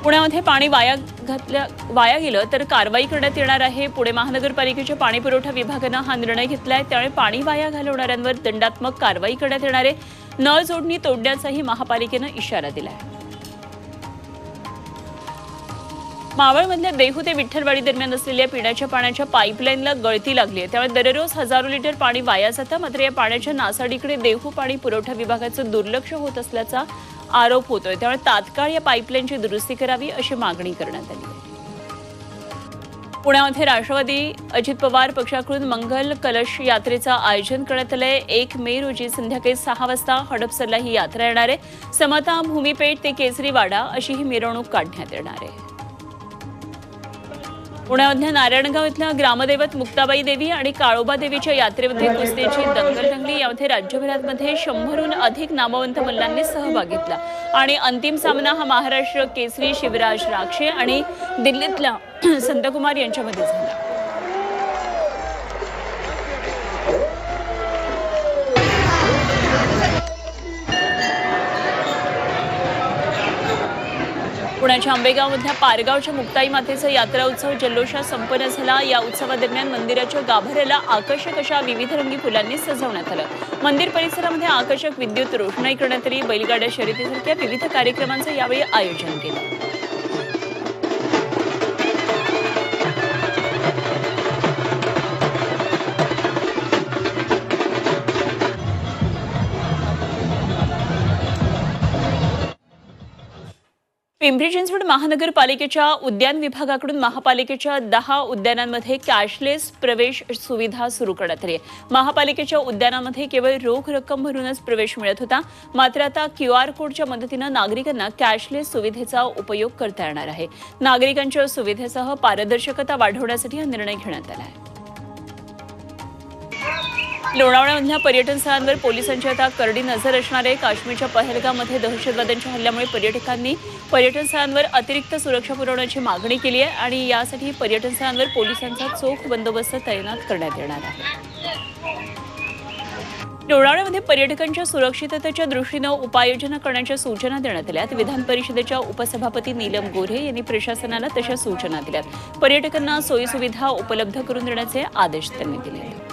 पुण्यामध्ये पाणी वाया गेलं तर कारवाई करण्यात येणार आहे। पुणे महानगरपालिकेच्या पाणीपुरवठा विभागानं हा निर्णय घेतलाय। त्यामुळे पाणी वाया घालवणाऱ्यांवर दंडात्मक कारवाई करण्यात येणार आहे। नळ जोडणी तोडण्याचाही महापालिकेनं इशारा दिलाय। मावळमधल्या देहू ते विठ्ठलवाडी दरम्यान असलेल्या पिण्याच्या पाण्याच्या पाईपलाईनला गळती लागली आहे। त्यामुळे दररोज हजारो लिटर पाणी वाया जातं। मात्र या पाण्याच्या नासाडीकडे देहू पाणी पुरवठा विभागाचं दुर्लक्ष होत असल्याचा आरोप होतोय। त्यामुळे तात्काळ या पाईपलाईनची दुरुस्ती करावी अशी मागणी करण्यात आली आहे। पुण्यामध्ये राष्ट्रवादी अजित पवार पक्षाकडून मंगल कलश यात्रेचं आयोजन करण्यात आलंय। 1 मे रोजी संध्याकाळी 6 वाजता हडपसरला ही यात्रा येणार आहे। समता भूमीपेठ ते केसरीवाडा अशी ही मिरवणूक काढण्यात येणार आहे। पुण्यामधल्या नारायणगाव इथल्या ग्रामदैवत मुक्ताबाई देवी आणि काळोबा देवीच्या यात्रेमध्ये कुस्तीची दंगल रंगली। यामध्ये राज्यभरामध्ये 100हून अधिक नामवंत मल्लांनी सहभाग घेतला आणि अंतिम सामना हा महाराष्ट्र केसरी शिवराज राक्षे आणि दिल्लीतल्या संतकुमार यांच्यामध्ये झाला। पुण्याच्या आंबेगावमधल्या पारगावच्या मुक्ताई मातेचा यात्रा उत्सव जल्लोषात संपन्न झाला। या उत्सवादरम्यान मंदिराच्या गाभाऱ्याला आकर्षक अशा विविधरंगी फुलांनी सजवण्यात आलं। मंदिर परिसरामध्ये आकर्षक विद्युत रोषणाई करण्यात आली। बैलगाड्या शर्यतीसारख्या विविध कार्यक्रमांचं यावेळी आयोजन केलं। पिंपरी चिंचवड महानगरपालिकेच्या उद्यान विभागाकडून महापालिकेच्या 10 उद्यानांमध्ये कॅशलेस प्रवेश सुविधा सुरू करण्यात आली आहे। महापालिकेच्या उद्यानांमध्ये केवळ रोख रक्कम भरूनच प्रवेश मिळत होता। मात्र आता QR कोडच्या मदतीनं नागरिकांना कॅशलेस सुविधेचा उपयोग करता येणार आहे। नागरिकांच्या सुविधेसह पारदर्शकता वाढवण्यासाठी हा निर्णय घेण्यात आला आहे। लोणावळ्यामधल्या पर्यटन स्थळांवर पोलिसांची आता करडी नजर असणार आहे। काश्मीरच्या पहलगाममध्ये दहशतवाद्यांच्या हल्ल्यामुळे पर्यटकांनी पर्यटन स्थळांवर अतिरिक्त सुरक्षा पुरवण्याची मागणी केली आहे आणि यासाठी पर्यटन स्थळांवर पोलिसांचा चोख बंदोबस्त तैनात करण्यात येणार आहे। लोणावळ्यामध्ये पर्यटकांच्या सुरक्षिततेच्या दृष्टीनं उपाययोजना करण्याच्या सूचना देण्यात आल्यात। विधान परिषदेच्या उपसभापती नीलम गोऱ्हे यांनी प्रशासनाला तशा सूचना दिल्यात। पर्यटकांना सोयीसुविधा उपलब्ध करून देण्याचे आदेश त्यांनी दिले।